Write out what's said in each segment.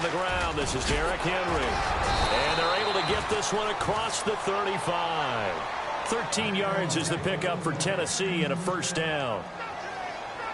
the ground. This is Derrick Henry. And they're able to get this one across the 35. 13 yards is the pickup for Tennessee and a first down.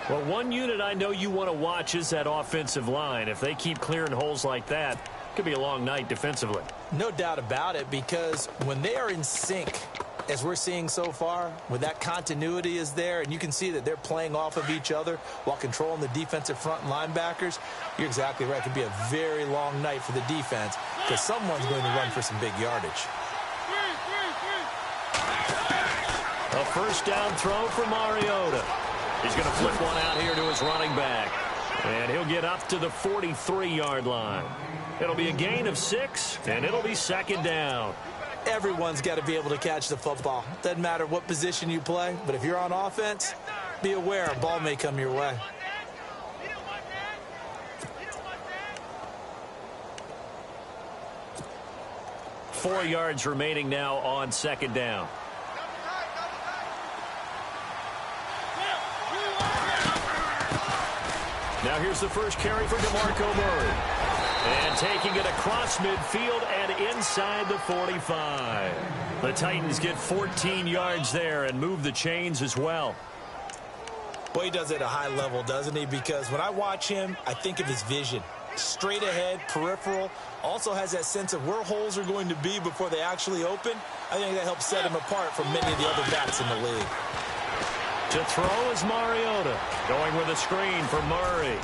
Well, one unit I know you want to watch is that offensive line. If they keep clearing holes like that, it could be a long night defensively. No doubt about it, because when they are in sync, as we're seeing so far, when that continuity is there and you can see that they're playing off of each other while controlling the defensive front linebackers, you're exactly right. It could be a very long night for the defense because someone's going to run for some big yardage. A first down throw for Mariota. He's going to flip one out here to his running back. And he'll get up to the 43-yard line. It'll be a gain of 6, and it'll be second down. Everyone's got to be able to catch the football. Doesn't matter what position you play, but if you're on offense, be aware a ball may come your way. Four yards remaining now on second down. Now here's the first carry for DeMarco Murray. And taking it across midfield and inside the 45. The Titans get 14 yards there and move the chains as well. Well, he does it at a high level, doesn't he? Because when I watch him, I think of his vision. Straight ahead, peripheral. Also has that sense of where holes are going to be before they actually open. I think that helps set him apart from many of the other backs in the league. To throw is Mariota. Going with a screen for Murray.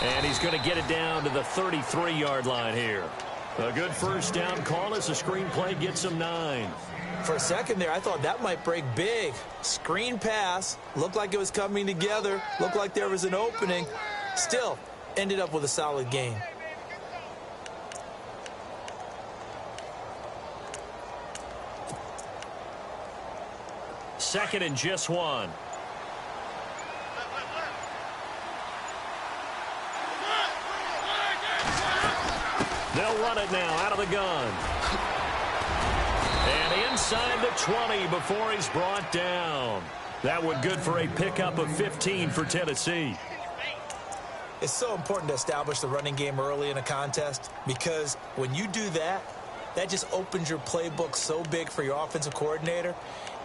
And he's going to get it down to the 33-yard line here. A good first down call as the screen play gets him 9. For a second there, I thought that might break big. Screen pass. Looked like it was coming together. Looked like there was an opening. Still, ended up with a solid gain. Second and just 1. They'll run it now out of the gun. And inside the 20 before he's brought down. That one good for a pickup of 15 for Tennessee. It's so important to establish the running game early in a contest because when you do that, that just opens your playbook so big for your offensive coordinator.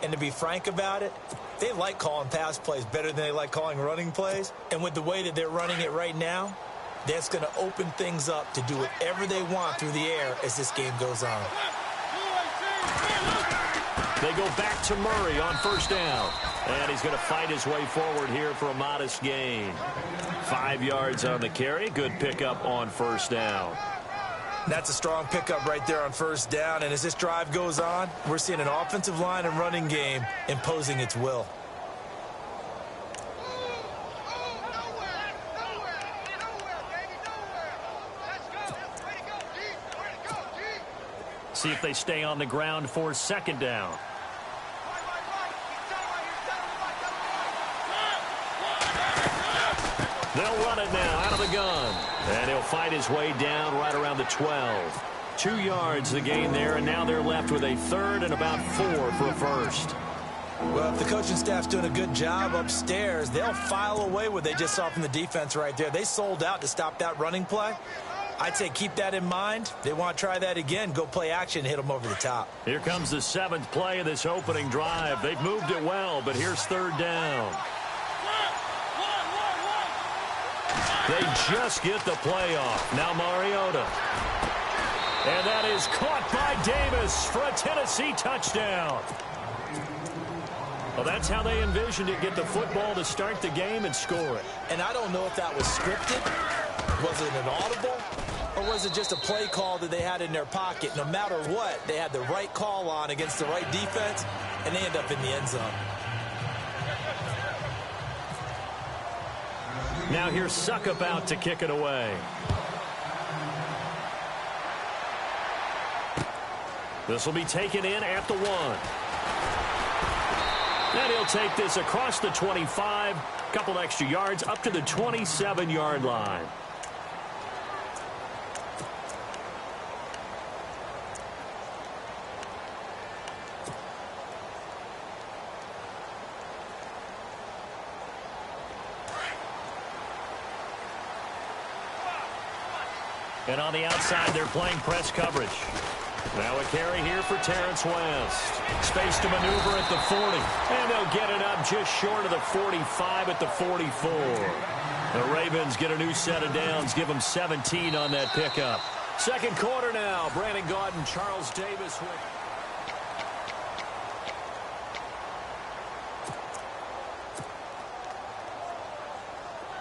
And to be frank about it, they like calling pass plays better than they like calling running plays. And with the way that they're running it right now, that's going to open things up to do whatever they want through the air as this game goes on. They go back to Murray on first down. And he's going to fight his way forward here for a modest gain. 5 yards on the carry. Good pickup on first down. That's a strong pickup right there on first down. And as this drive goes on, we're seeing an offensive line and running game imposing its will. See if they stay on the ground for second down. They'll run it now out of the gun. And he'll fight his way down right around the 12. 2 yards the gain there, and now they're left with a third and about 4 for a first. Well, if the coaching staff's doing a good job upstairs, they'll file away what they just saw from the defense right there. They sold out to stop that running play. I'd say keep that in mind. They want to try that again. Go play action, hit them over the top. Here comes the 7th play of this opening drive. They've moved it well, but here's third down. They just get the play off. Now Mariota. And that is caught by Davis for a Tennessee touchdown. Well, that's how they envisioned it. Get the football to start the game and score it. And I don't know if that was scripted. Was it an audible? Or was it just a play call that they had in their pocket? No matter what, they had the right call on against the right defense, and they end up in the end zone. Now here's Suckup out to kick it away. This will be taken in at the 1. And he'll take this across the 25, couple extra yards up to the 27-yard line. And on the outside, they're playing press coverage. Now a carry here for Terrence West. Space to maneuver at the 40. And they'll get it up just short of the 45 at the 44. The Ravens get a new set of downs, give them 17 on that pickup. Second quarter now. Brandon Gaudin, Charles Davis with...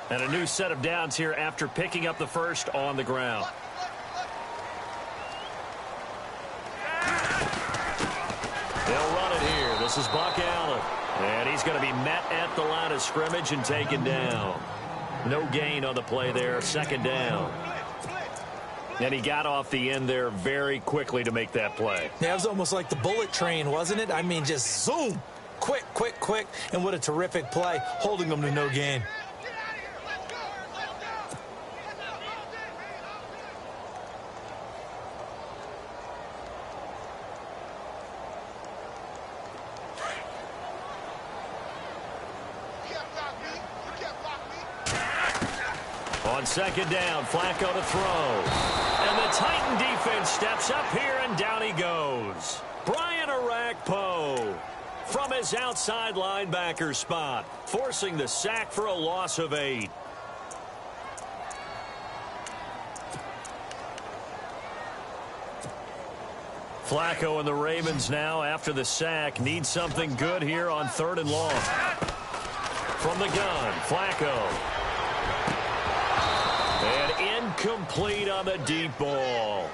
And a new set of downs here after picking up the first on the ground. They'll run it here. This is Buck Allen. And he's going to be met at the line of scrimmage and taken down. No gain on the play there. Second down. And he got off the end there very quickly to make that play. Yeah, it was almost like the bullet train, wasn't it? I mean, just zoom. Quick, quick, quick. And what a terrific play, holding them to no gain. On second down, Flacco to throw. And the Titan defense steps up here, and down he goes. Brian Orakpo from his outside linebacker spot, forcing the sack for a loss of 8. Flacco and the Ravens now, after the sack, need something good here on 3rd and long. From the gun, Flacco. And incomplete on the deep ball.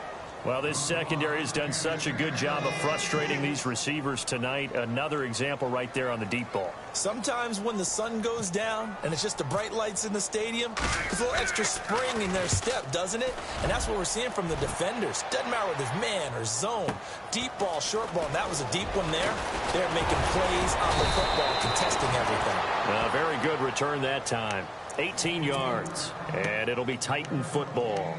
Well, this secondary has done such a good job of frustrating these receivers tonight. Another example right there on the deep ball. Sometimes when the sun goes down and it's just the bright lights in the stadium, there's a little extra spring in their step, doesn't it? And that's what we're seeing from the defenders. Doesn't matter whether it's man or zone, deep ball, short ball. And that was a deep one there. They're making plays on the football, contesting everything. Very good return that time. 18 yards, and it'll be Titan football.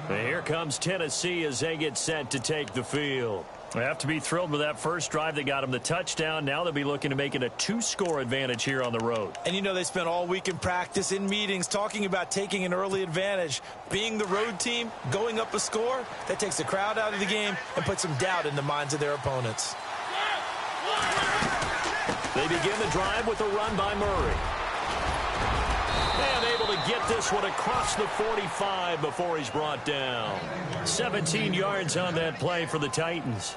And here comes Tennessee as they get set to take the field. They have to be thrilled with that first drive that got them the touchdown. Now they'll be looking to make it a 2-score advantage here on the road. And you know, they spent all week in practice, in meetings, talking about taking an early advantage. Being the road team, going up a score, that takes the crowd out of the game and puts some doubt in the minds of their opponents. They begin the drive with a run by Murray. And able to get this one across the 45 before he's brought down. 17 yards on that play for the Titans.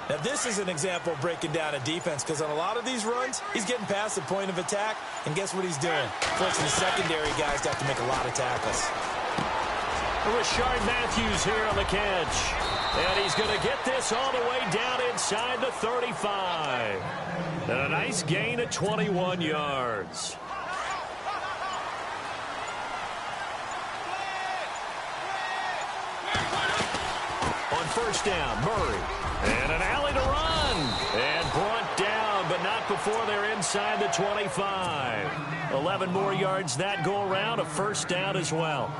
Now, this is an example of breaking down a defense, because on a lot of these runs, he's getting past the point of attack, and guess what he's doing? Forcing the secondary guys to have to make a lot of tackles. Rashard Matthews here on the catch. And he's going to get this all the way down inside the 35. And a nice gain of 21 yards. On first down, Murray. And an alley to run. And brought down, but not before they're inside the 25. 11 more yards that go around, a first down as well.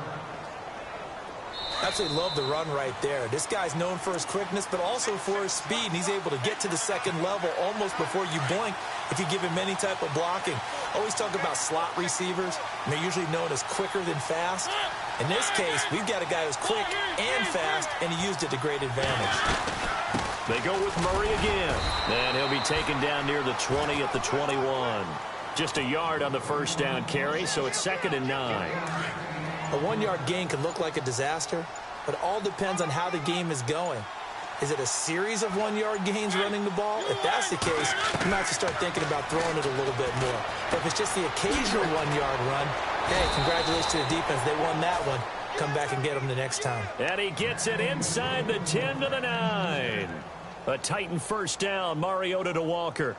Absolutely love the run right there. This guy's known for his quickness, but also for his speed. And he's able to get to the second level almost before you blink if you give him any type of blocking. Always talk about slot receivers, and they're usually known as quicker than fast. In this case, we've got a guy who's quick and fast, and he used it to great advantage. They go with Murray again, and he'll be taken down near the 20 at the 21. Just a yard on the first down carry, so it's 2nd and 9. A 1-yard gain can look like a disaster, but it all depends on how the game is going. Is it a series of 1-yard gains running the ball? If that's the case, you might have to start thinking about throwing it a little bit more. But if it's just the occasional 1-yard run, hey, congratulations to the defense. They won that one. Come back and get them the next time. And he gets it inside the 10 to the 9. A Titan first down, Mariota to Walker.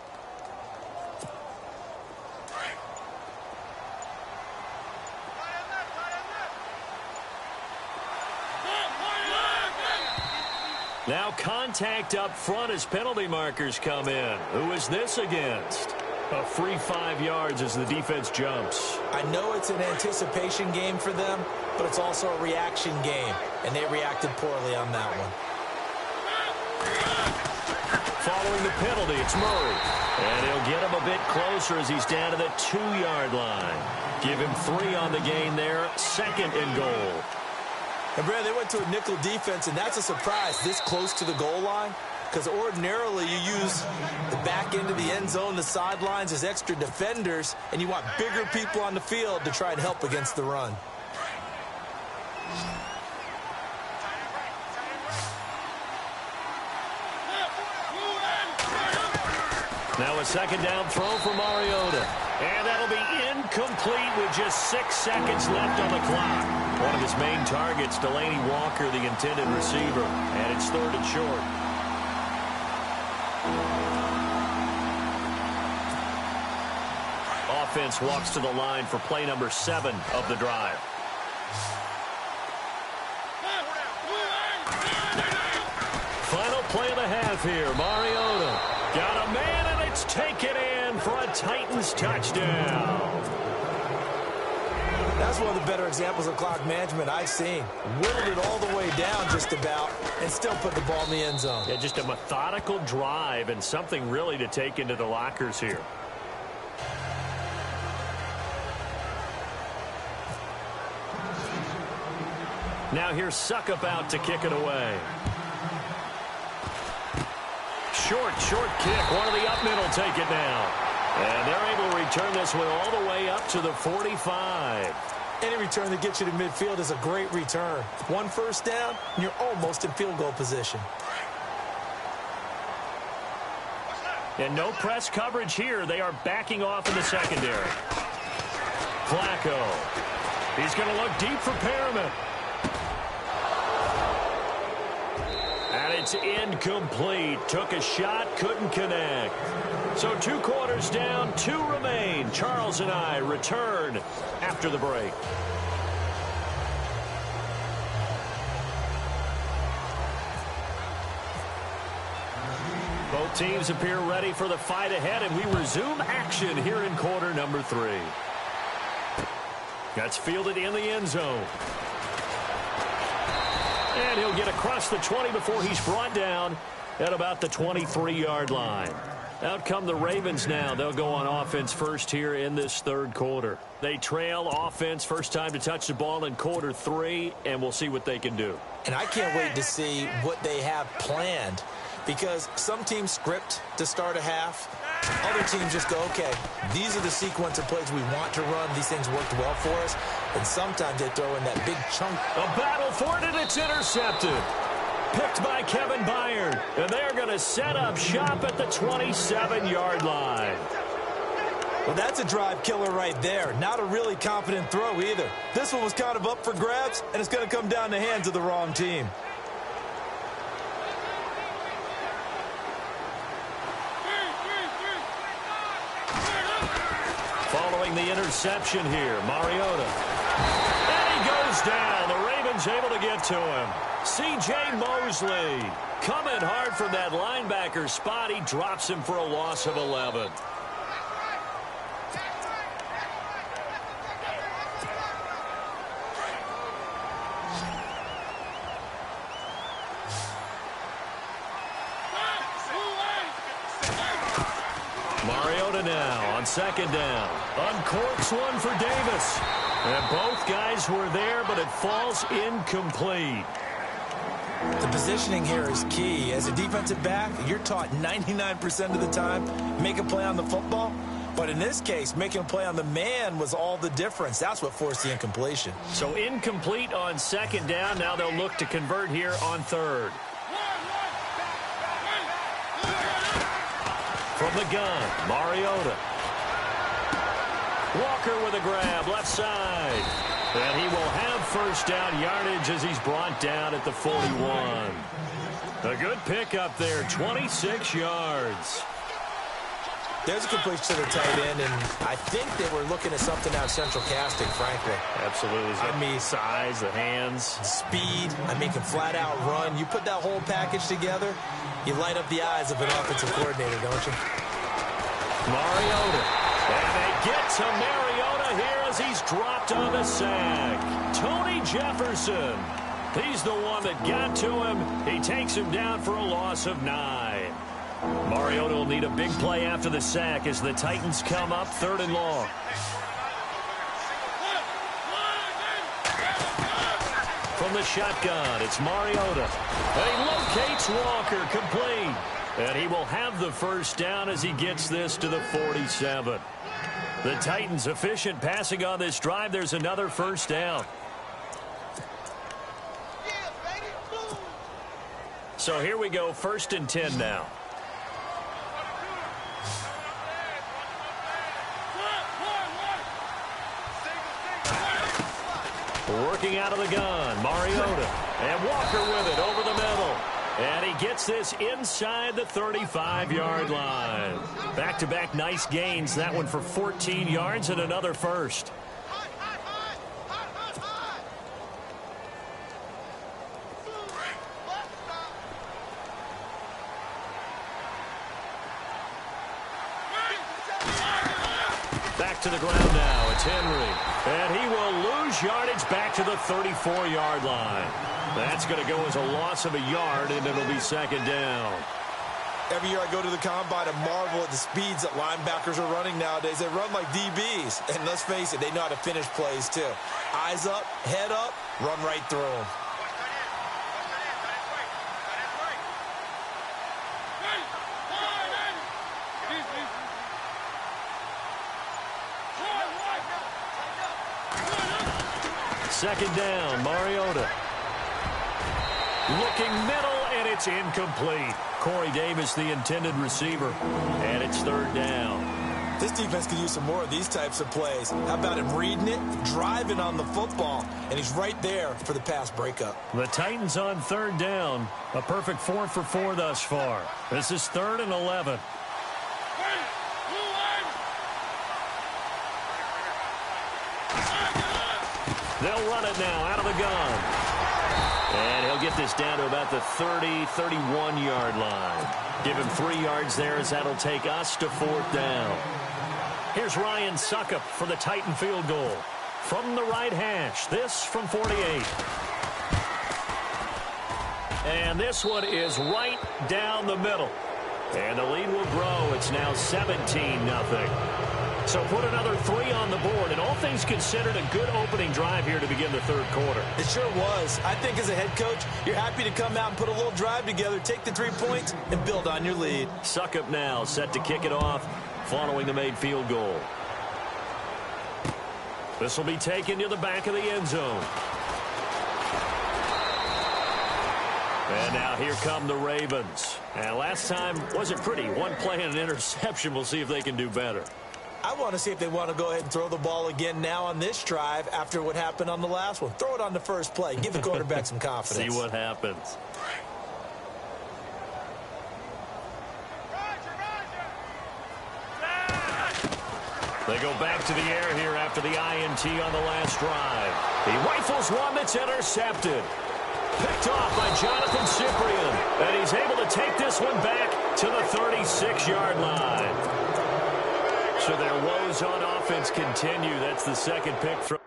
Now contact up front as penalty markers come in. Who is this against? A free 5 yards as the defense jumps. I know it's an anticipation game for them, but it's also a reaction game, and they reacted poorly on that one. Following the penalty, it's Murray. And he'll get him a bit closer as he's down to the 2-yard line. Give him 3 on the gain there, 2nd and goal. And, Brad, they went to a nickel defense, and that's a surprise this close to the goal line, because ordinarily you use the back end of the end zone, the sidelines as extra defenders, and you want bigger people on the field to try and help against the run. Now a second down throw for Mariota. And that'll be incomplete with just 6 seconds left on the clock. One of his main targets, Delaney Walker, the intended receiver. And it's 3rd and short. Offense walks to the line for play number 7 of the drive. Final play of the half here. Mariota got a man, and it's taken in for a Titans touchdown. That's one of the better examples of clock management I've seen. Whittled it all the way down just about and still put the ball in the end zone. Yeah, just a methodical drive and something really to take into the lockers here. Now here's Suckup out to kick it away. Short kick. One of the up middle take it now. And they're able to return this one all the way up to the 45. Any return that gets you to midfield is a great return. 1 first down, and you're almost in field goal position. And no press coverage here. They are backing off in the secondary. Flacco. He's going to look deep for Perriman. And it's incomplete. Took a shot, couldn't connect. So 2 quarters down, 2 remain. Charles and I return after the break. Both teams appear ready for the fight ahead, and we resume action here in quarter number 3. That's fielded in the end zone. And he'll get across the 20 before he's brought down at about the 23-yard line. Out come the Ravens now. They'll go on offense first here in this 3rd quarter. They trail offense, first time to touch the ball in quarter 3, and we'll see what they can do. And I can't wait to see what they have planned, because some teams script to start a half. Other teams just go, okay, these are the sequence of plays we want to run. These things worked well for us. And sometimes they throw in that big chunk. A battle for it, and it's intercepted. Picked by Kevin Byard. And they're going to set up shop at the 27-yard line. Well, that's a drive killer right there. Not a really confident throw either. This one was kind of up for grabs, and it's going to come down the hands of the wrong team. Following the interception here, Mariota. And he goes down. The Ravens able to get to him. C.J. Mosley coming hard from that linebacker spot. He drops him for a loss of 11. Mariota now on 2nd down. Uncorks one for Davis. And both guys were there, but it falls incomplete. The positioning here is key. As a defensive back, you're taught 99% of the time, make a play on the football. But in this case, making a play on the man was all the difference. That's what forced the incompletion. So incomplete on 2nd down. Now they'll look to convert here on 3rd. From the gun, Mariota. Walker with a grab, left side. And he will have first down yardage as he's brought down at the 41. A good pickup there, 26 yards. There's a completion to the tight end, and I think they were looking at something out of central casting, frankly. Absolutely. I mean, size, the hands. Speed, can flat out run. You put that whole package together, you light up the eyes of an offensive coordinator, don't you? Mariota. And they get to Mariota here as he's dropped on the sack. Tony Jefferson. He's the one that got to him. He takes him down for a loss of 9. Mariota will need a big play after the sack as the Titans come up 3rd and long. from the shotgun. It's Mariota. And he locates Walker, complete. And he will have the first down as he gets this to the 47. The Titans efficient passing on this drive. There's another first down. So here we go, 1st and 10 now. Working out of the gun, Mariota. And Walker with it over the middle. And he gets this inside the 35-yard line. Back-to-back nice gains. That one for 14 yards and another first. Back to the ground now. It's Henry. And he will lose yardage back to the 34-yard line. That's going to go as a loss of a yard, and it'll be 2nd down. Every year I go to the combine and marvel at the speeds that linebackers are running nowadays. They run like DBs. And let's face it, they know how to finish plays too. Eyes up, head up, run right through them. Second down, Mariota. Looking middle, and it's incomplete. Corey Davis, the intended receiver, and it's 3rd down. This defense could use some more of these types of plays. How about him reading it, driving on the football, and he's right there for the pass breakup. The Titans on 3rd down. A perfect 4 for 4 thus far. This is 3rd and 11. They'll run it now out of the gun. And he'll get this down to about the 30, 31-yard line. Give him 3 yards there as that'll take us to 4th down. Here's Ryan Suckup for the Titan field goal. From the right hash, this from 48. And this one is right down the middle. And the lead will grow. It's now 17-0. So put another 3 on the board, and all things considered, a good opening drive here to begin the 3rd quarter. It sure was. I think as a head coach, you're happy to come out and put a little drive together, take the 3 points, and build on your lead. Suckup now set to kick it off following the made field goal. This will be taken to the back of the end zone. And now here come the Ravens. And last time wasn't pretty. One play and an interception. We'll see if they can do better. I want to see if they want to go ahead and throw the ball again now on this drive after what happened on the last one. Throw it on the first play. Give the quarterback some confidence. See what happens. They go back to the air here after the INT on the last drive. He rifles one that's intercepted. Picked off by Jonathan Cyprien. And he's able to take this one back to the 36-yard line. So their woes on offense continue. That's the 2nd pick from.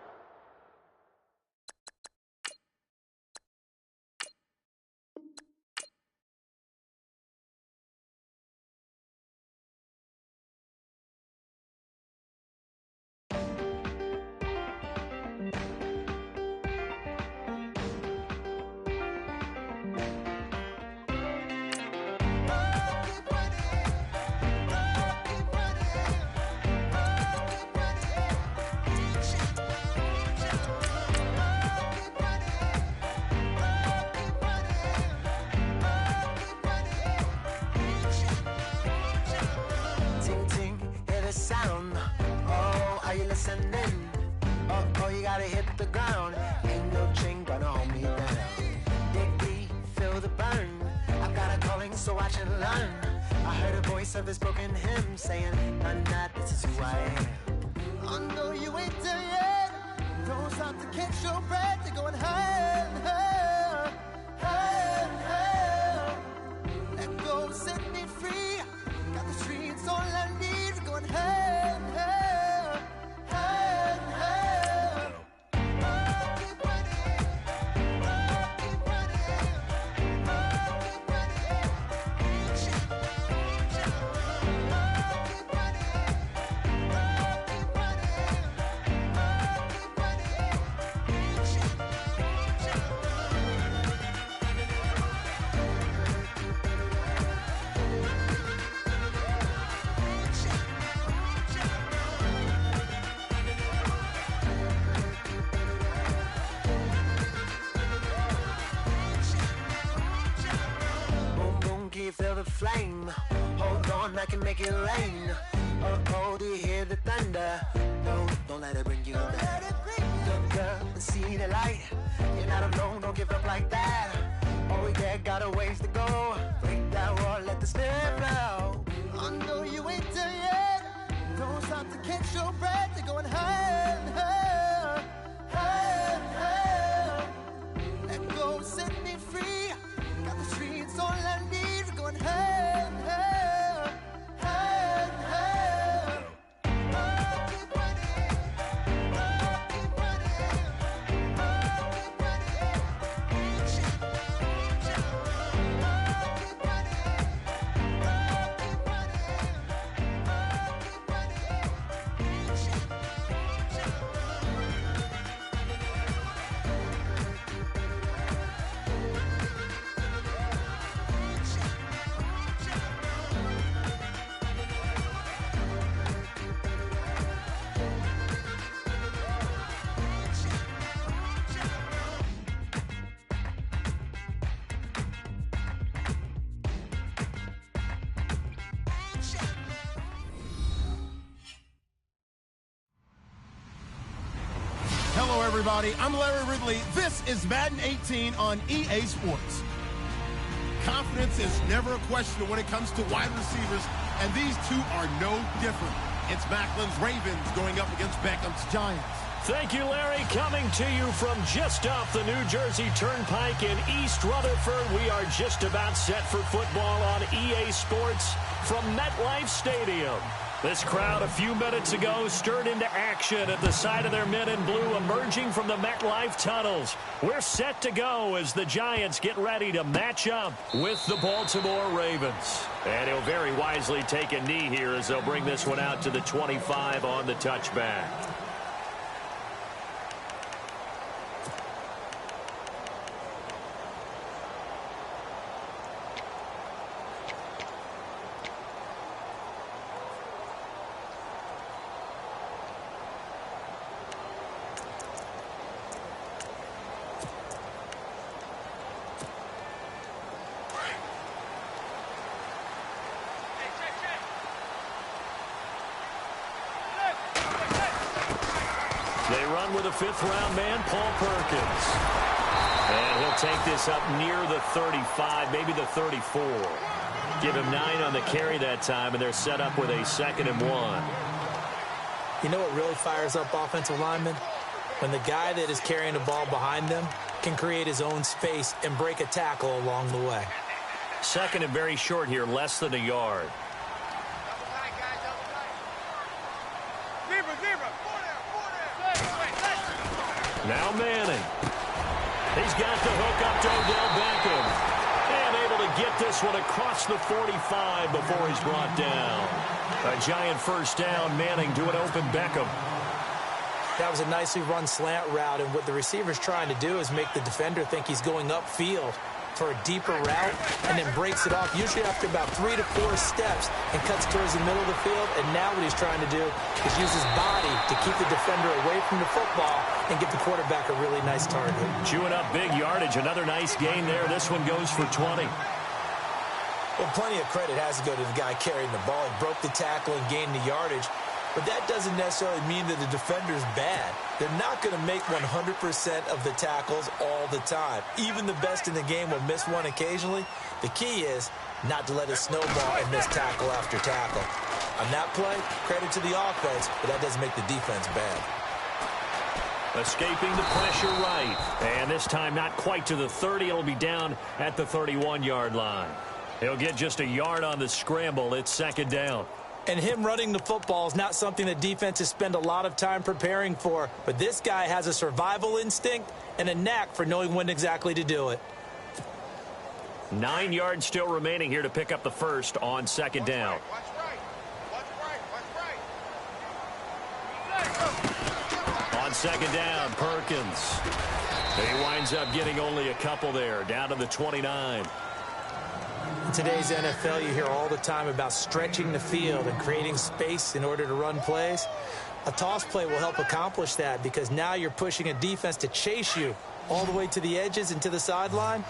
Oh, you gotta hit the ground. Ain't no chain gonna hold me down. Dig deep, feel the burn. I've got a calling, so I should learn. I heard a voice of this broken hymn saying, "I'm not, this is who I am." I know you ain't there yet. Don't stop to catch your breath. You're going higher, higher, higher, higher. Let go, set me free. Got the streets all I need. We're going higher, higher, higher, higher. Keep running, keep running, keep running. hear the thunder. No, don't let it bring you down. Look up and see the light. You're not alone, don't give up like that. Oh yeah, got a ways to go. Break that wall, let the spirit flow. I know you ain't there yet. Don't stop to catch your breath. You're going higher and higher, higher and higher. Let go, set me free. Got the streets all I need. We're going higher and higher, higher and higher. Oh, keep running. Oh, keep running. Oh, keep running. Reach out, reach out. Oh, keep running. Oh, keep running. Oh, keep running. Reach out, reach out. Hello, everybody. I'm Larry Ridley. This is Madden 18 on EA Sports. Confidence is never a question when it comes to wide receivers, and these two are no different. It's Macklin's Ravens going up against Beckham's Giants. Thank you, Larry. Coming to you from just off the New Jersey Turnpike in East Rutherford. We are just about set for football on EA Sports from MetLife Stadium. This crowd a few minutes ago stirred into action at the side of their men in blue emerging from the MetLife tunnels. We're set to go as the Giants get ready to match up with the Baltimore Ravens. And he'll very wisely take a knee here as they'll bring this one out to the 25 on the touchback. They run with a fifth-round man, Paul Perkins. And he'll take this up near the 35, maybe the 34. Give him 9 on the carry that time, and they're set up with a 2nd and 1. You know what really fires up offensive linemen? When the guy that is carrying the ball behind them can create his own space and break a tackle along the way. 2nd and very short here, less than a yard. Now Manning. He's got the hook up to Odell Beckham. And able to get this one across the 45 before he's brought down. A giant first down. Manning to an open Beckham. That was a nicely run slant route, and what the receiver's trying to do is make the defender think he's going upfield for a deeper route and then breaks it off, usually after about 3 to 4 steps, and cuts towards the middle of the field. And now what he's trying to do is use his body to keep the defender away from the football and give the quarterback a really nice target. Chewing up big yardage. Another nice gain there. This one goes for 20. Well, plenty of credit has to go to the guy carrying the ball. He broke the tackle and gained the yardage. But that doesn't necessarily mean that the defender's bad. They're not going to make 100% of the tackles all the time. Even the best in the game will miss one occasionally. The key is not to let it snowball and miss tackle after tackle. On that play, credit to the offense, but that doesn't make the defense bad. Escaping the pressure right. And this time not quite to the 30. It'll be down at the 31-yard line. He'll get just a yard on the scramble. It's 2nd down. And him running the football is not something that defenses spend a lot of time preparing for. But this guy has a survival instinct and a knack for knowing when exactly to do it. 9 yards still remaining here to pick up the first on 2nd down. On 2nd down, Perkins. He winds up getting only a couple there, down to the 29. In today's NFL, you hear all the time about stretching the field and creating space in order to run plays. A toss play will help accomplish that because now you're pushing a defense to chase you all the way to the edges and to the sideline.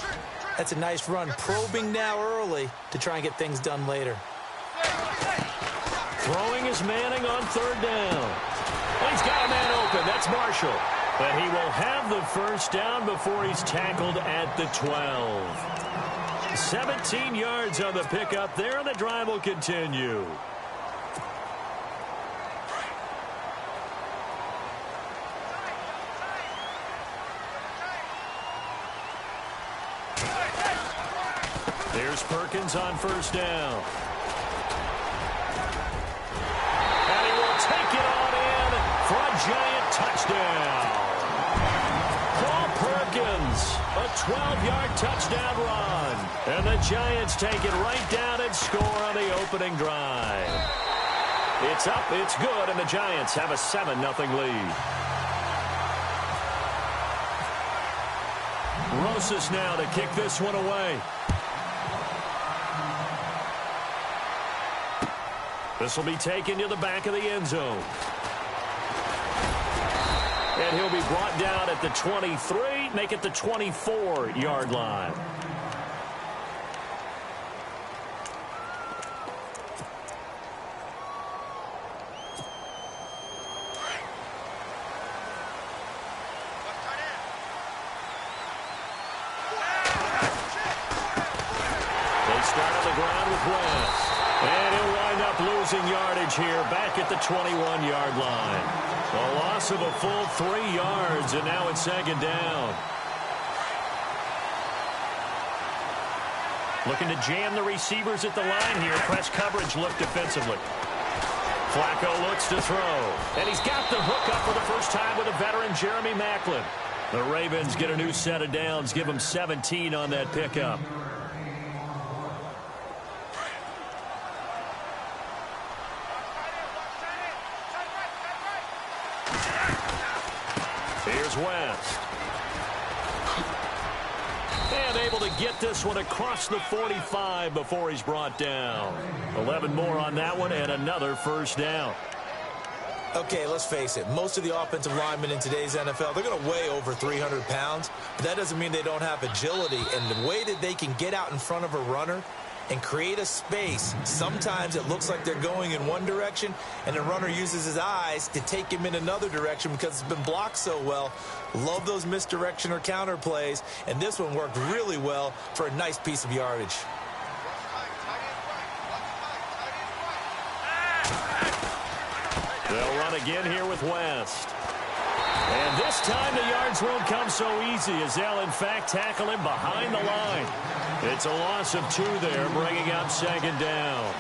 That's a nice run, probing now early to try and get things done later. Throwing is Manning on third down. And he's got a man open. That's Marshall. And he will have the first down before he's tackled at the 12. 17 yards on the pickup there, and the drive will continue. Here's Perkins on first down. And he will take it on in for a giant touchdown. Paul Perkins, a 12-yard touchdown run. And the Giants take it right down and score on the opening drive. It's up, it's good, and the Giants have a 7-0 lead. Rosas now to kick this one away. This will be taken to the back of the end zone. And he'll be brought down at the 23, make it the 24-yard line. They start on the ground with West. And he'll wind up losing yardage here back at the 21-yard line. A loss of a full 3 yards, and now it's second down. Looking to jam the receivers at the line here. Press coverage look defensively. Flacco looks to throw. And he's got the hook up for the first time with a veteran, Jeremy Maclin. The Ravens get a new set of downs, give them 17 on that pickup. Here's West. And able to get this one across the 45 before he's brought down. 11 more on that one and another first down. Okay, let's face it. Most of the offensive linemen in today's NFL, they're going to weigh over 300 pounds. But that doesn't mean they don't have agility. And the way that they can get out in front of a runner and create a space, sometimes it looks like they're going in one direction, and the runner uses his eyes to take him in another direction because it's been blocked so well. Love those misdirection or counter plays, and this one worked really well for a nice piece of yardage. They'll run again here with West. And this time the yards won't come so easy as they'll, in fact, tackle him behind the line. It's a loss of 2 there, bringing up second down.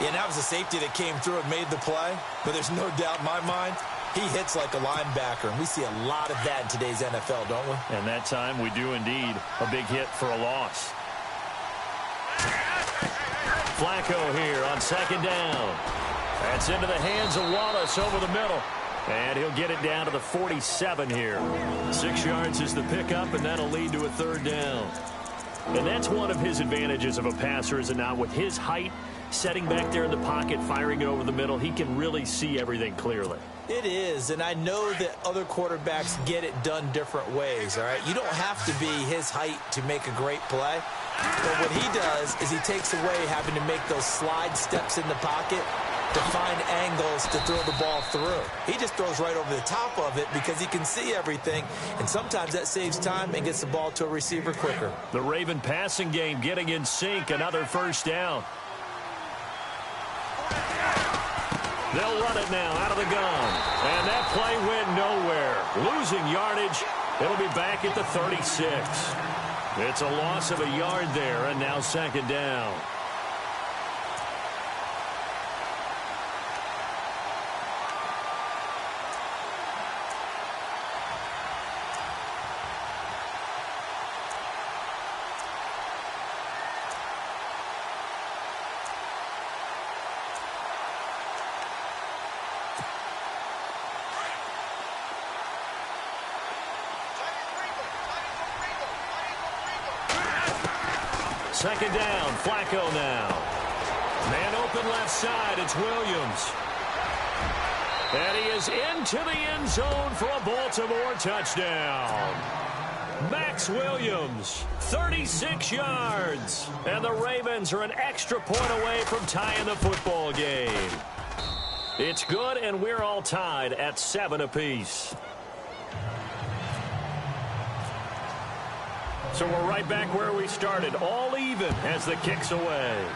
Yeah, and that was a safety that came through and made the play. But there's no doubt in my mind, he hits like a linebacker. And we see a lot of that in today's NFL, don't we? And that time we do indeed. A big hit for a loss. Flacco here on second down. That's into the hands of Wallace over the middle. And he'll get it down to the 47 here. 6 yards is the pickup, and that'll lead to a third down. And that's one of his advantages of a passer, is it not? With his height, setting back there in the pocket, firing it over the middle, he can really see everything clearly. It is, and I know that other quarterbacks get it done different ways, all right? You don't have to be his height to make a great play. But what he does is he takes away having to make those slide steps in the pocket to find angles to throw the ball through. He just throws right over the top of it because he can see everything, and sometimes that saves time and gets the ball to a receiver quicker. The Raven passing game getting in sync, another first down. They'll run it now out of the gun, and that play went nowhere. Losing yardage, it'll be back at the 36. It's a loss of a yard there, and now second down. Second down, Flacco now. Man open left side, it's Williams. And he is into the end zone for a Baltimore touchdown. Max Williams, 36 yards. And the Ravens are an extra point away from tying the football game. It's good, and we're all tied at 7 apiece. So we're right back where we started, all even as the kick's away.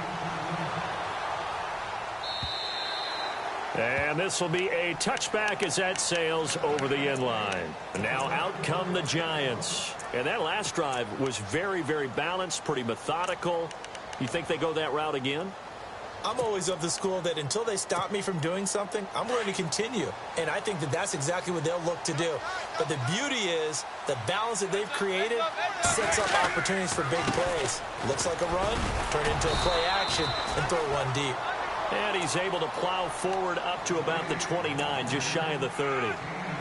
And this will be a touchback as that sails over the end line. And now out come the Giants. And that last drive was very, very balanced, pretty methodical. You think they go that route again? I'm always of the school that until they stop me from doing something, I'm going to continue. And I think that that's exactly what they'll look to do. But the beauty is the balance that they've created sets up opportunities for big plays. Looks like a run, turn into a play action, and throw one deep. And he's able to plow forward up to about the 29, just shy of the 30.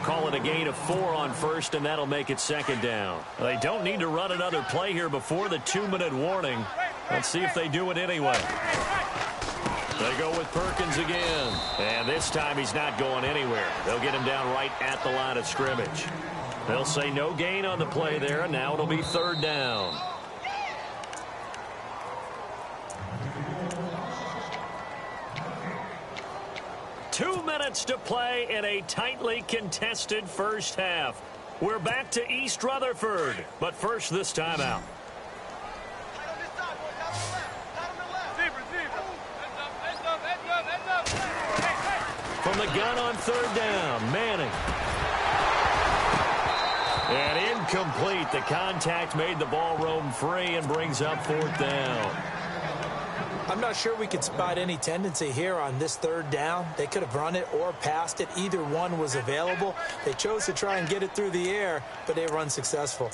Call it a gain of 4 on first, and that'll make it second down. They don't need to run another play here before the 2-minute warning. Let's see if they do it anyway. They go with Perkins again. And this time he's not going anywhere. They'll get him down right at the line of scrimmage. They'll say no gain on the play there, and now it'll be third down. Two minutes to play in a tightly contested first half. We're back to East Rutherford, but first this timeout. From the gun on third down, Manning. And incomplete. The contact made the ball roam free and brings up fourth down. I'm not sure we could spot any tendency here on this third down. They could have run it or passed it. Either one was available. They chose to try and get it through the air, but they were unsuccessful.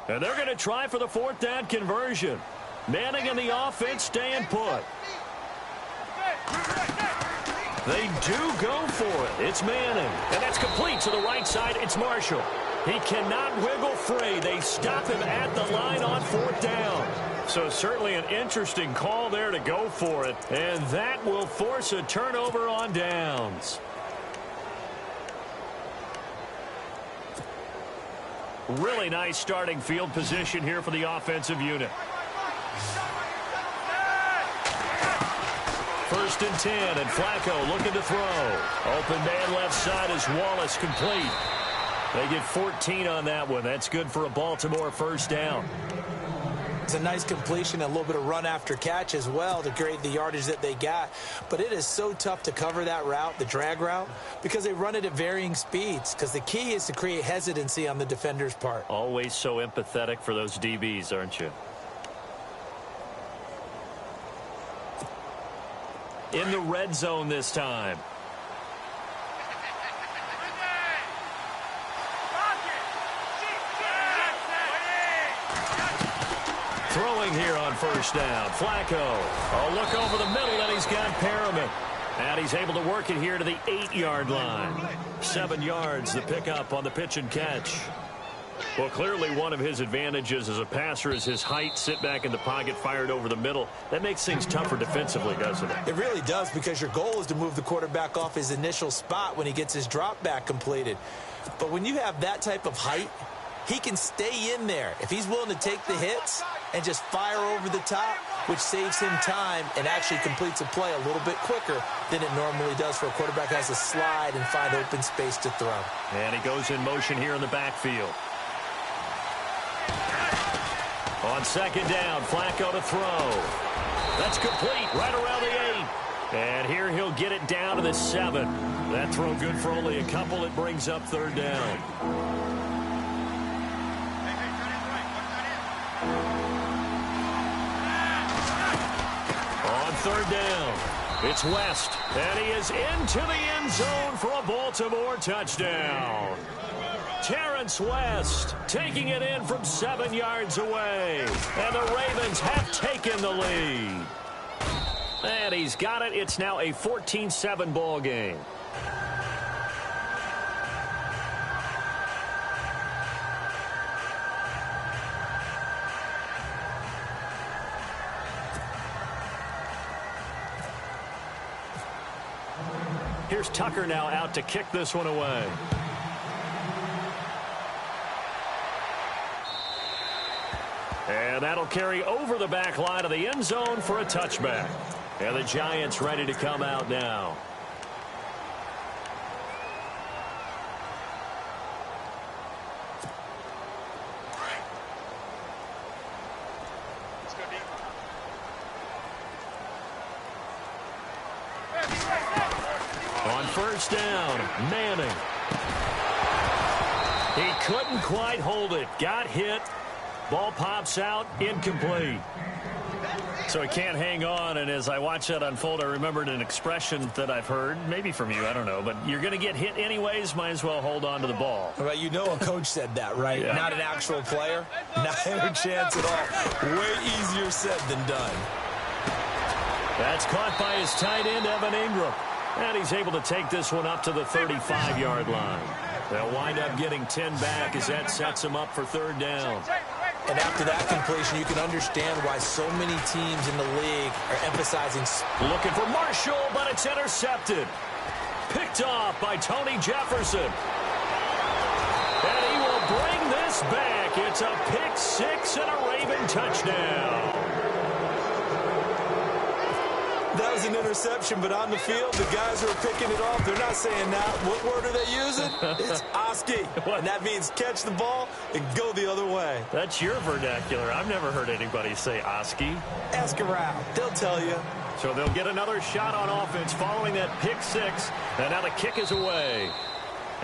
And they're going to try for the fourth down conversion. Manning and the offense staying put. They do go for it. It's Manning. And that's complete to the right side. It's Marshall. He cannot wiggle free. They stop him at the line on fourth down. So certainly an interesting call there to go for it. And that will force a turnover on downs. Really nice starting field position here for the offensive unit. First and 10, and Flacco looking to throw. Open man left side is Wallace, complete. They get 14 on that one. That's good for a Baltimore first down. It's a nice completion, and a little bit of run after catch as well to create the yardage that they got. But it is so tough to cover that route, the drag route, because they run it at varying speeds. Because the key is to create hesitancy on the defender's part. Always so empathetic for those DBs, aren't you? In the red zone this time. Throwing here on first down. Flacco. A look over the middle, and he's got Perriman. And he's able to work it here to the 8-yard line. 7 yards, the pickup on the pitch and catch. Well, clearly one of his advantages as a passer is his height. Sit back in the pocket, fired over the middle. That makes things tougher defensively, doesn't it? It really does, because your goal is to move the quarterback off his initial spot when he gets his drop back completed. But when you have that type of height, he can stay in there if he's willing to take the hits and just fire over the top, which saves him time and actually completes a play a little bit quicker than it normally does for a quarterback who has to slide and find open space to throw. And he goes in motion here in the backfield. On second down, Flacco to throw. That's complete right around the 8. And here he'll get it down to the 7. That throw good for only a couple. It brings up third down. On third down, it's West. And he is into the end zone for a Baltimore touchdown. Terrence West taking it in from 7 yards away. And the Ravens have taken the lead. And he's got it. It's now a 14-7 ball game. Here's Tucker now out to kick this one away. And that'll carry over the back line of the end zone for a touchback. And the Giants ready to come out now. On first down, Manning. He couldn't quite hold it. Got hit. Ball pops out, incomplete. So he can't hang on, and as I watch that unfold, I remembered an expression that I've heard, maybe from you, I don't know, but you're going to get hit anyways, might as well hold on to the ball. Well, you know a coach said that, right? Yeah. Not an actual player. Not a chance at all. Way easier said than done. That's caught by his tight end, Evan Ingram. And he's able to take this one up to the 35-yard line. They'll wind up getting 10 back as that sets him up for third down. And after that completion, you can understand why so many teams in the league are emphasizing. Looking for Marshall, but it's intercepted. Picked off by Tony Jefferson. And he will bring this back. It's a pick six and a Raven touchdown. That was an interception, but on the field, the guys who are picking it off, they're not saying that. What word are they using? It's Oski. And that means catch the ball and go the other way. That's your vernacular. I've never heard anybody say Oski. Ask around. They'll tell you. So they'll get another shot on offense following that pick six. And now the kick is away.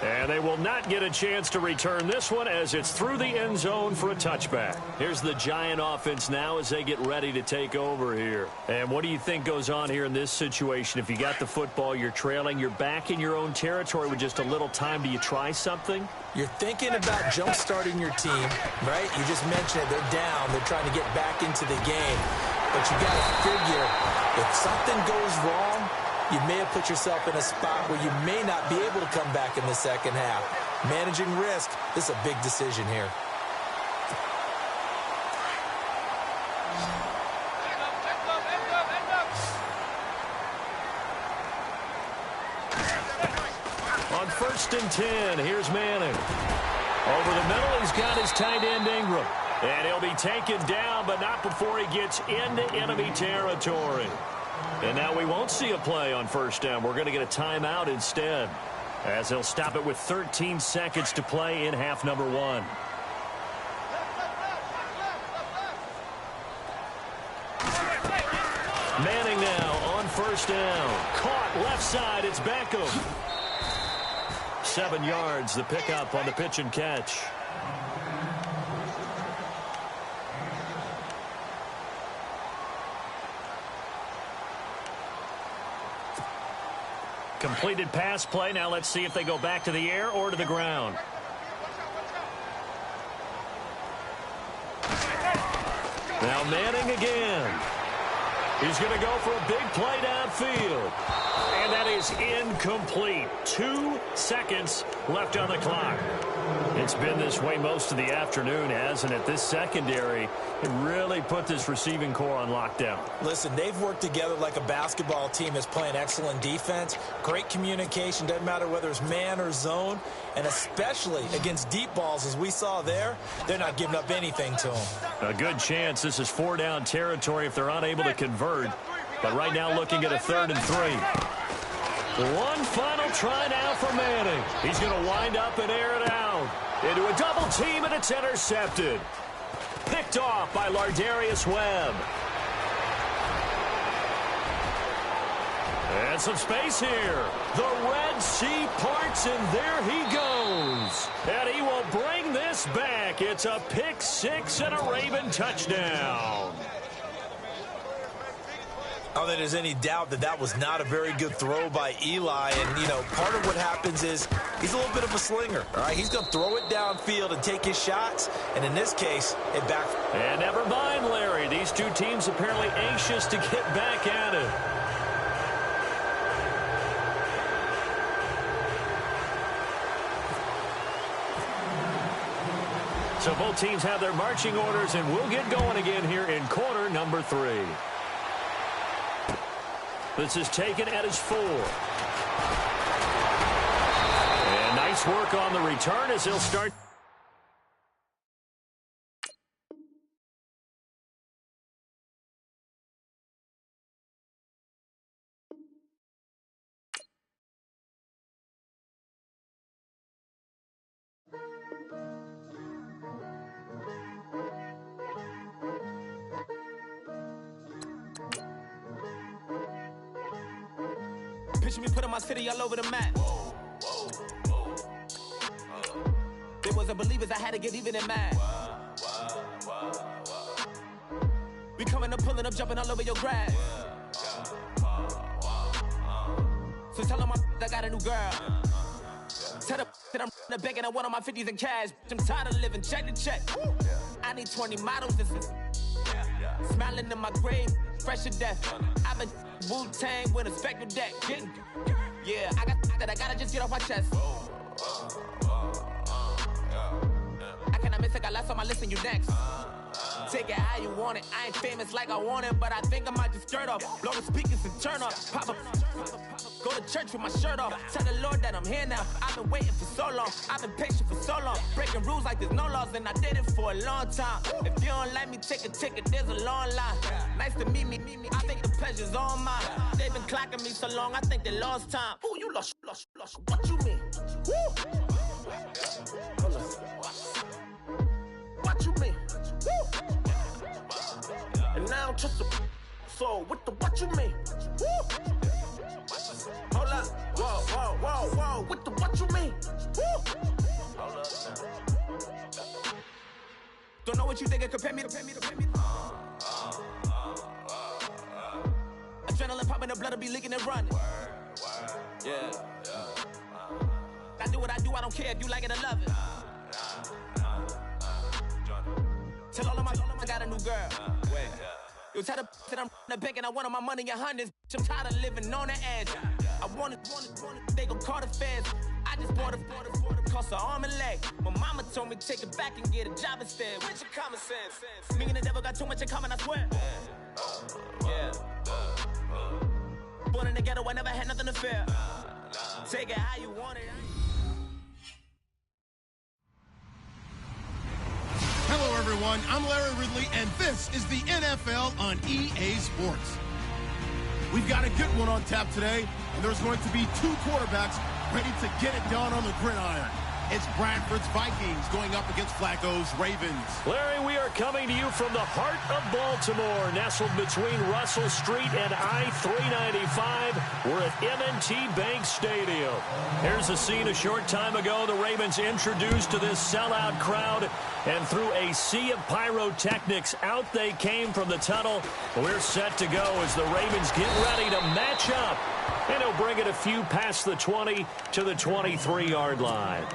And they will not get a chance to return this one as it's through the end zone for a touchback. Here's the Giant offense now as they get ready to take over here. And what do you think goes on here in this situation? If you got the football, you're trailing, you're back in your own territory with just a little time. Do you try something? You're thinking about jump-starting your team, right? You just mentioned it. They're down. They're trying to get back into the game. But you got to figure if something goes wrong, you may have put yourself in a spot where you may not be able to come back in the second half. Managing risk, this is a big decision here. On 1st and 10, here's Manning. Over the middle, he's got his tight end Ingram. And he'll be taken down, but not before he gets into enemy territory. And now we won't see a play on first down. We're going to get a timeout instead, as they'll stop it with 13 seconds to play in half number one. Manning now on first down. Caught left side. It's Beckham. 7 yards, the pickup on the pitch and catch. Completed pass play. Now let's see if they go back to the air or to the ground. Now Manning again. He's going to go for a big play downfield. And that is incomplete. 2 seconds left on the clock. It's been this way most of the afternoon, hasn't it? This secondary it really put this receiving core on lockdown. Listen, they've worked together like a basketball team that's playing excellent defense. Great communication. Doesn't matter whether it's man or zone. And especially against deep balls, as we saw there, they're not giving up anything to them. A good chance this is 4-down territory if they're unable to convert. But right now looking at a 3rd and 3. One final try now for Manning. He's going to wind up and air it out. Into a double team, and it's intercepted. Picked off by Lardarius Webb. And some space here. The Red Sea parts, and there he goes. And he will bring this back. It's a pick six and a Raven touchdown. I don't think there's any doubt that that was not a very good throw by Eli. And, you know, part of what happens is he's a little bit of a slinger. All right, he's going to throw it downfield and take his shots. And in this case, it back. And never mind, Larry. These two teams apparently anxious to get back at it. So both teams have their marching orders, and we'll get going again here in quarter number 3. This is taken at his 4. Nice work on the return as he'll start. Picture me putting my city all over the map. They wasn't believers, I had to get even and mad. We coming up, pulling up, jumping all over your grass. So tell them I got a new girl. Tell them that I'm the bank and I want on my 50s in cash. I'm tired of living check to check. I need 20 models. This is smiling in my grave, fresh to death. I've been Wu-Tang with a spectral deck. Yeah, I gotta just get off my chest. I cannot miss it, got last on my list and you next. Take it how you want it. I ain't famous like I want it, but I think I might just skirt off. Blow the speakers and turn up. Pop up. Go to church with my shirt off. Tell the Lord that I'm here now. I've been waiting for so long. I've been patient for so long. Breaking rules like there's no laws, and I did it for a long time. If you don't like me, take a ticket. There's a long line. Nice to meet me. I think the pleasure's all mine. They've been clocking me so long, I think they lost time. Ooh, you lost. What you mean? Woo! What you mean? Woo! And now I'm just a so what you mean? Woo! Hold up, whoa, what you mean? Woo! Hold up now. Don't know what you think it compare me to. Adrenaline popping, the blood'll be leaking and running. Yeah. I do what I do, I don't care if you like it or love it. Tell all of my I got a new girl. Wait. You tell the that I'm the bank and I want all my money in hundreds. I'm tired of living on the edge. I want it, they gon' call the feds. I just bought it, cost an arm and leg. My mama told me take it back and get a job instead. Where's your common sense? Me and the devil got too much in common, I swear. Yeah. Born in the ghetto, I never had nothing to fear. Take it how you want it. Hello, everyone. I'm Larry Ridley, and this is the NFL on EA Sports. We've got a good one on tap today, and there's going to be two quarterbacks ready to get it done on the gridiron. It's Bradford's Vikings going up against Flacco's Ravens. Larry, we are coming to you from the heart of Baltimore, nestled between Russell Street and I-395. We're at M&T Bank Stadium. Here's a scene a short time ago. The Ravens introduced to this sellout crowd, and through a sea of pyrotechnics, out they came from the tunnel. We're set to go as the Ravens get ready to match up. And he'll bring it a few past the 20 to the 23-yard line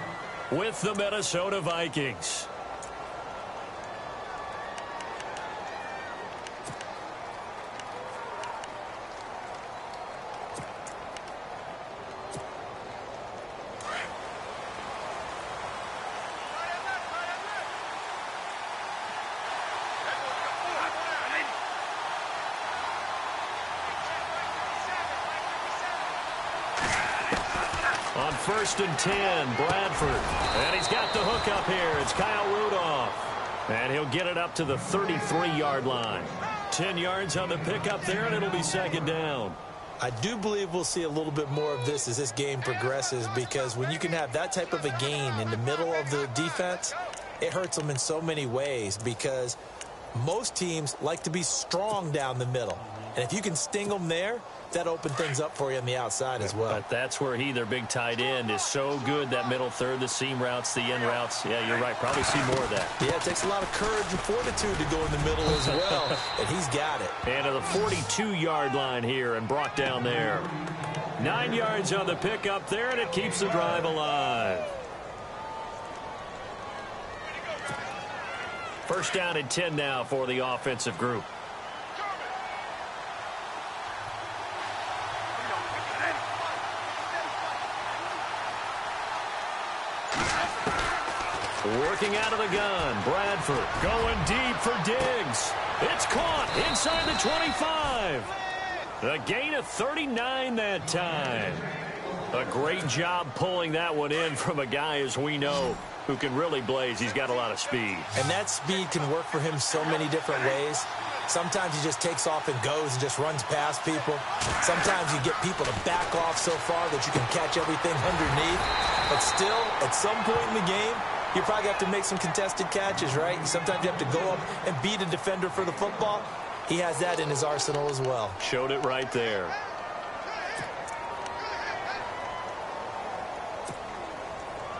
with the Minnesota Vikings. On 1st and 10, Bradford. And he's got the hook up here. It's Kyle Rudolph. And he'll get it up to the 33-yard line. 10 yards on the pickup there, and it'll be second down. I do believe we'll see a little bit more of this as this game progresses, because when you can have that type of a gain in the middle of the defense, it hurts them in so many ways, because most teams like to be strong down the middle. And if you can sting them there, that opens things up for you on the outside as well. But that's where their big tight end, is so good, that middle third, the seam routes, the end routes. Yeah, you're right. Probably see more of that. Yeah, it takes a lot of courage and fortitude to go in the middle as well, and he's got it. And to the 42-yard line here and brought down there. 9 yards on the pickup there, and it keeps the drive alive. First down and 10 now for the offensive group. Working out of the gun, Bradford going deep for Diggs. It's caught inside the 25. The gain of 39 that time. A great job pulling that one in from a guy, as we know, who can really blaze. He's got a lot of speed. And that speed can work for him so many different ways. Sometimes he just takes off and goes and just runs past people. Sometimes you get people to back off so far that you can catch everything underneath. But still, at some point in the game, you probably have to make some contested catches, right? Sometimes you have to go up and beat a defender for the football. He has that in his arsenal as well. Showed it right there.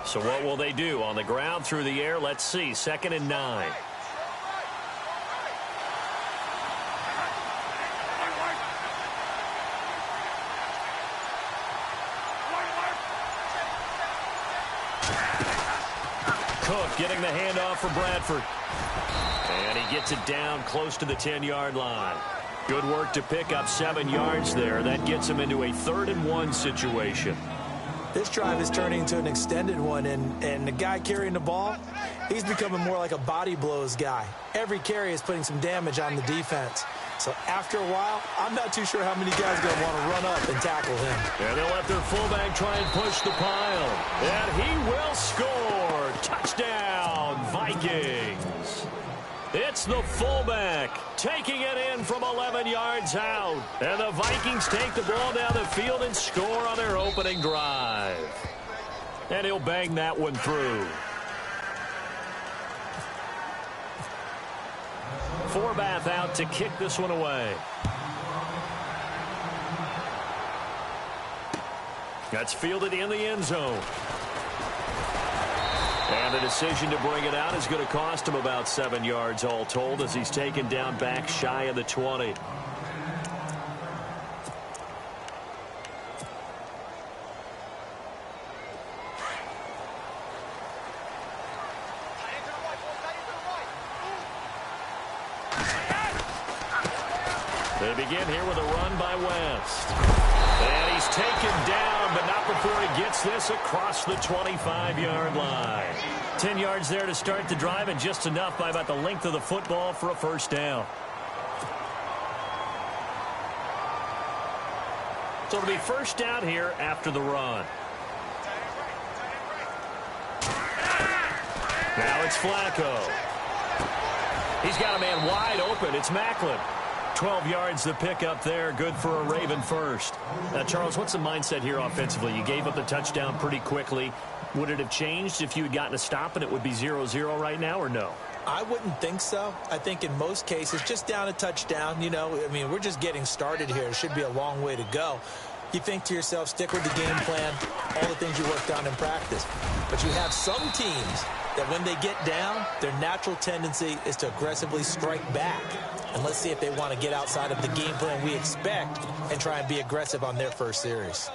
So what will they do? On the ground, through the air, let's see. 2nd and 9. Cook getting the handoff for Bradford. And he gets it down close to the 10-yard line. Good work to pick up 7 yards there. That gets him into a 3rd and 1 situation. This drive is turning into an extended one, and the guy carrying the ball, he's becoming more like a body blows guy. Every carry is putting some damage on the defense. So after a while, I'm not too sure how many guys are going to want to run up and tackle him. And they'll let their fullback try and push the pile. And he will score. Touchdown, Vikings. It's the fullback taking it in from 11 yards out. And the Vikings take the ball down the field and score on their opening drive. And he'll bang that one through. Forbath out to kick this one away. That's fielded in the end zone. And the decision to bring it out is going to cost him about 7 yards all told, as he's taken down back shy of the 20. They begin here with a run by West. And he's taken down, but not before he gets this across the 25-yard line. 10 yards there to start the drive, and just enough by about the length of the football for a first down. So it'll be first down here after the run. Now it's Flacco. He's got a man wide open. It's Macklin. 12 yards to pick up there. Good for a Raven first. Now, Charles, what's the mindset here offensively? You gave up the touchdown pretty quickly. Would it have changed if you had gotten a stop and it would be 0-0 right now, or no? I wouldn't think so. I think in most cases, just down a touchdown, you know, I mean, we're just getting started here. It should be a long way to go. You think to yourself, stick with the game plan, all the things you worked on in practice. But you have some teams that when they get down, their natural tendency is to aggressively strike back. And let's see if they want to get outside of the game plan we expect and try and be aggressive on their first series.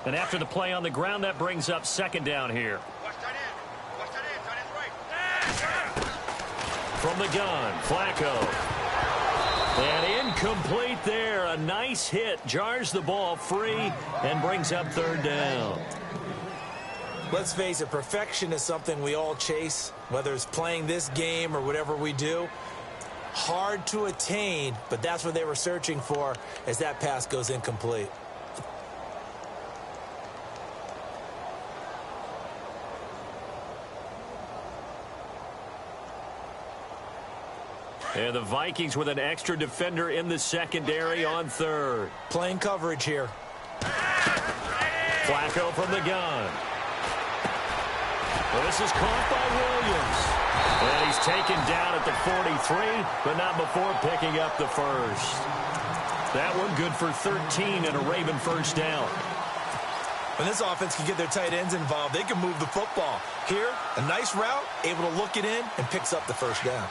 And after the play on the ground, that brings up second down here. From the gun, Flacco. And incomplete there. A nice hit. Jars the ball free and brings up third down. Let's face it, perfection is something we all chase, whether it's playing this game or whatever we do. Hard to attain, but that's what they were searching for as that pass goes incomplete. And the Vikings with an extra defender in the secondary on third. Playing coverage here. Flacco from the gun. Well, this is caught by Williams. And he's taken down at the 43, but not before picking up the first. That one good for 13 and a Raven first down. When this offense can get their tight ends involved, they can move the football. Here, a nice route, able to look it in, and picks up the first down.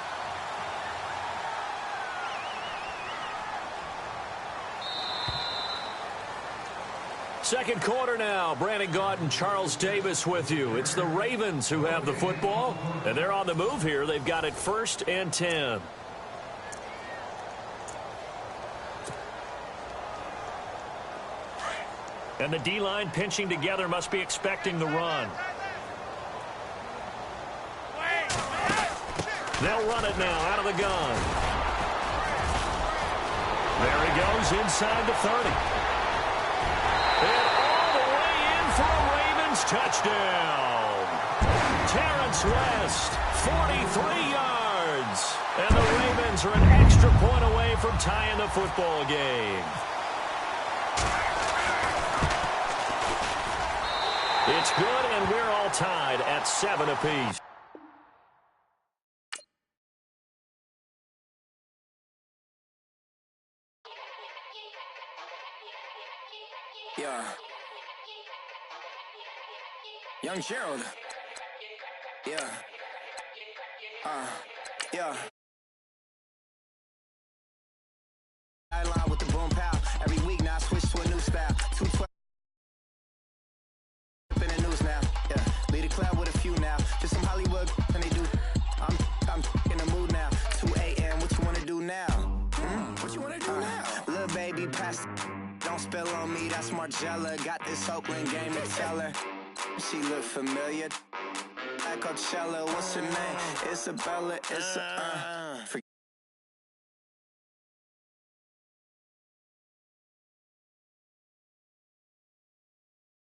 Second quarter now. Brandon Gaunt and Charles Davis with you. It's the Ravens who have the football, and they're on the move here. They've got it 1st and 10. And the D-line pinching together, must be expecting the run. They'll run it now out of the gun. There he goes inside the 30. And all the way in for a Ravens touchdown. Terrence West, 43 yards. And the Ravens are an extra point away from tying the football game. It's good, and we're all tied at 7 apiece. Yeah. Young Gerald. Yeah. Yeah. Sideline with the boom pow. Every week now I switch to a new style. 212 in the news now. Yeah. Lead a club with a few now. Just some Hollywood and they do. I'm in the mood now. 2 a.m. What you wanna do now? What you wanna do now? Little baby pass. Don't spill on me, that's Margella. Got this Oakland game to tell her. She look familiar. Like Coachella, what's her name? Isabella,